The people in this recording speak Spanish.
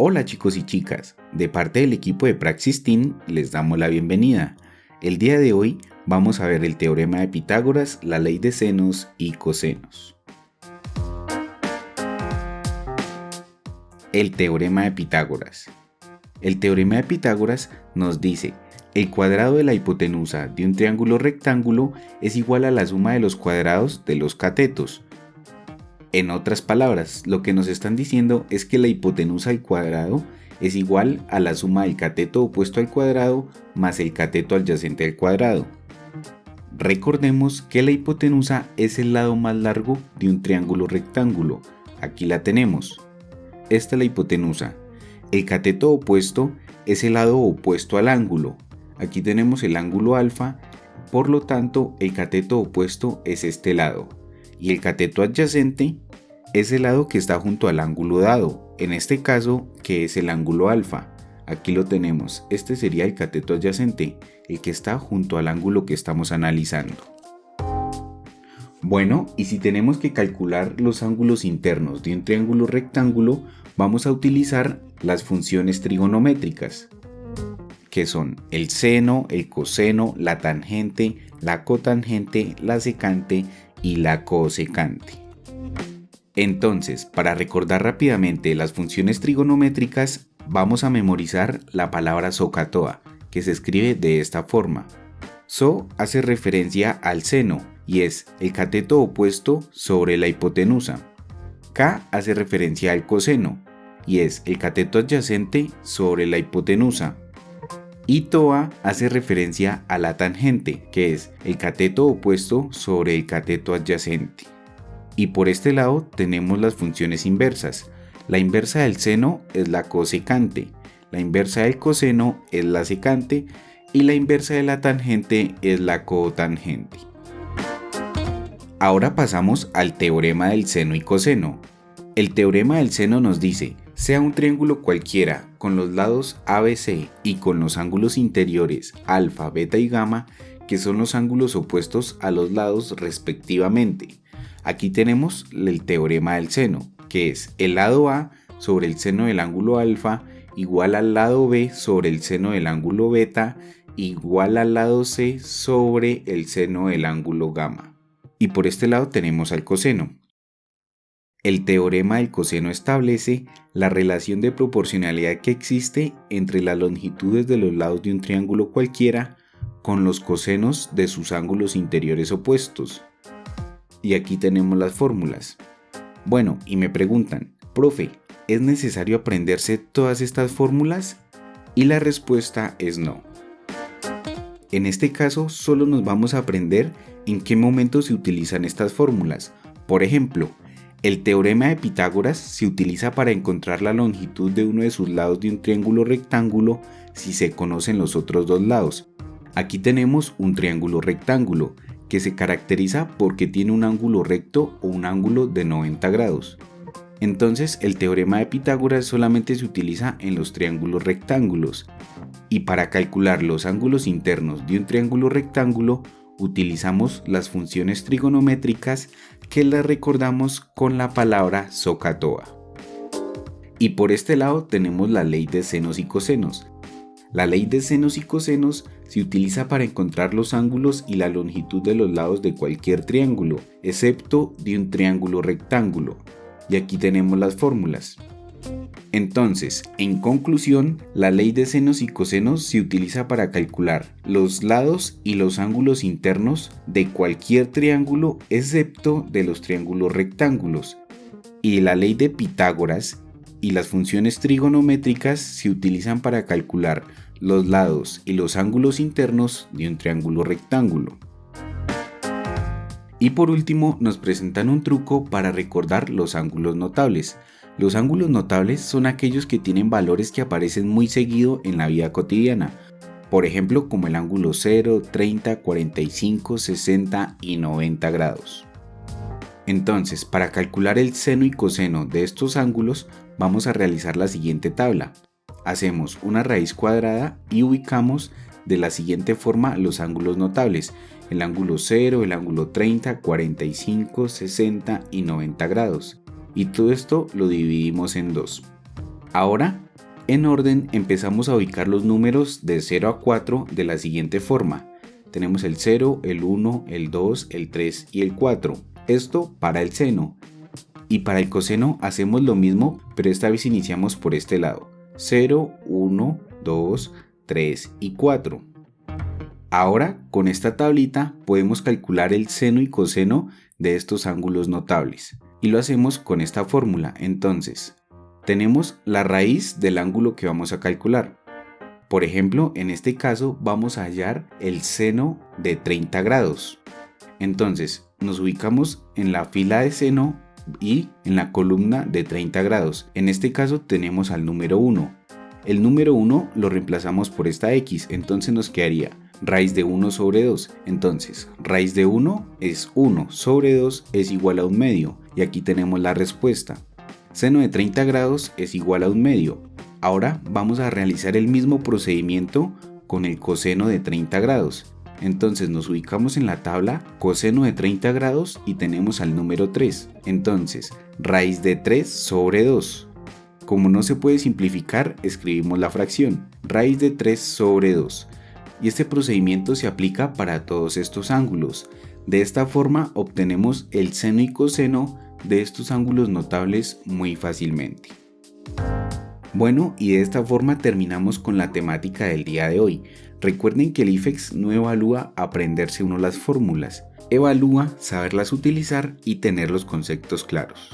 Hola chicos y chicas, de parte del equipo de Praxis Team les damos la bienvenida. El día de hoy vamos a ver el teorema de Pitágoras, la ley de senos y cosenos. El teorema de Pitágoras. El teorema de Pitágoras nos dice: el cuadrado de la hipotenusa de un triángulo rectángulo es igual a la suma de los cuadrados de los catetos. En otras palabras, lo que nos están diciendo es que la hipotenusa al cuadrado es igual a la suma del cateto opuesto al cuadrado más el cateto adyacente al cuadrado. Recordemos que la hipotenusa es el lado más largo de un triángulo rectángulo. Aquí la tenemos. Esta es la hipotenusa. El cateto opuesto es el lado opuesto al ángulo. Aquí tenemos el ángulo alfa, por lo tanto el cateto opuesto es este lado. Y el cateto adyacente es el lado que está junto al ángulo dado, en este caso que es el ángulo alfa. Aquí lo tenemos, este sería el cateto adyacente, el que está junto al ángulo que estamos analizando. Bueno, y si tenemos que calcular los ángulos internos de un triángulo rectángulo, vamos a utilizar las funciones trigonométricas, que son el seno, el coseno, la tangente, la cotangente, la secante y la cosecante. Entonces, para recordar rápidamente las funciones trigonométricas, vamos a memorizar la palabra SOHCAHTOA, que se escribe de esta forma. So hace referencia al seno y es el cateto opuesto sobre la hipotenusa. K hace referencia al coseno y es el cateto adyacente sobre la hipotenusa. Y TOA hace referencia a la tangente, que es el cateto opuesto sobre el cateto adyacente. Y por este lado tenemos las funciones inversas. La inversa del seno es la cosecante, la inversa del coseno es la secante y la inversa de la tangente es la cotangente. Ahora pasamos al teorema del seno y coseno. El teorema del seno nos dice: sea un triángulo cualquiera con los lados ABC y con los ángulos interiores alfa, beta y gamma, que son los ángulos opuestos a los lados respectivamente. Aquí tenemos el teorema del seno, que es el lado A sobre el seno del ángulo alfa igual al lado B sobre el seno del ángulo beta igual al lado C sobre el seno del ángulo gamma. Y por este lado tenemos al coseno. El teorema del coseno establece la relación de proporcionalidad que existe entre las longitudes de los lados de un triángulo cualquiera con los cosenos de sus ángulos interiores opuestos. Y aquí tenemos las fórmulas. Bueno, y me preguntan: profe, ¿es necesario aprenderse todas estas fórmulas? Y la respuesta es no. En este caso, solo nos vamos a aprender en qué momento se utilizan estas fórmulas. Por ejemplo, el teorema de Pitágoras se utiliza para encontrar la longitud de uno de sus lados de un triángulo rectángulo si se conocen los otros dos lados. Aquí tenemos un triángulo rectángulo que se caracteriza porque tiene un ángulo recto o un ángulo de 90 grados. Entonces el teorema de Pitágoras solamente se utiliza en los triángulos rectángulos. Y para calcular los ángulos internos de un triángulo rectángulo utilizamos las funciones trigonométricas que las recordamos con la palabra SOHCAHTOA. Y por este lado tenemos la ley de senos y cosenos. La ley de senos y cosenos se utiliza para encontrar los ángulos y la longitud de los lados de cualquier triángulo, excepto de un triángulo rectángulo. Y aquí tenemos las fórmulas. Entonces, en conclusión, la ley de senos y cosenos se utiliza para calcular los lados y los ángulos internos de cualquier triángulo excepto de los triángulos rectángulos. Y la ley de Pitágoras y las funciones trigonométricas se utilizan para calcular los lados y los ángulos internos de un triángulo rectángulo. Y por último, nos presentan un truco para recordar los ángulos notables. Los ángulos notables son aquellos que tienen valores que aparecen muy seguido en la vida cotidiana, por ejemplo como el ángulo 0, 30, 45, 60 y 90 grados. Entonces, para calcular el seno y coseno de estos ángulos, vamos a realizar la siguiente tabla. Hacemos una raíz cuadrada y ubicamos de la siguiente forma los ángulos notables: el ángulo 0, el ángulo 30, 45, 60 y 90 grados. Y todo esto lo dividimos en dos. Ahora En orden empezamos a ubicar los números de 0 a 4 de la siguiente forma. Tenemos el 0, el 1, el 2, el 3 y el 4. Esto para el seno. Y para el coseno hacemos lo mismo, pero esta vez iniciamos por este lado. 0, 1, 2, 3 y 4. Ahora, con esta tablita podemos calcular el seno y coseno de estos ángulos notables. Y lo hacemos con esta fórmula. Entonces, tenemos la raíz del ángulo que vamos a calcular. Por ejemplo, en este caso vamos a hallar el seno de 30 grados. Entonces, nos ubicamos en la fila de seno y en la columna de 30 grados. En este caso tenemos al número 1. El número 1 lo reemplazamos por esta x, entonces nos quedaría raíz de 1 sobre 2. Entonces, raíz de 1 es 1 sobre 2 es igual a 1 medio. Y aquí tenemos la respuesta. Seno de 30 grados es igual a 1 medio. Ahora vamos a realizar el mismo procedimiento con el coseno de 30 grados. Entonces nos ubicamos en la tabla coseno de 30 grados y tenemos al número 3. Entonces, raíz de 3 sobre 2. Como no se puede simplificar, escribimos la fracción. Raíz de 3 sobre 2. Y este procedimiento se aplica para todos estos ángulos. De esta forma obtenemos el seno y coseno de estos ángulos notables muy fácilmente. Bueno, y de esta forma terminamos con la temática del día de hoy. Recuerden que el IFEX no evalúa aprenderse uno las fórmulas, evalúa saberlas utilizar y tener los conceptos claros.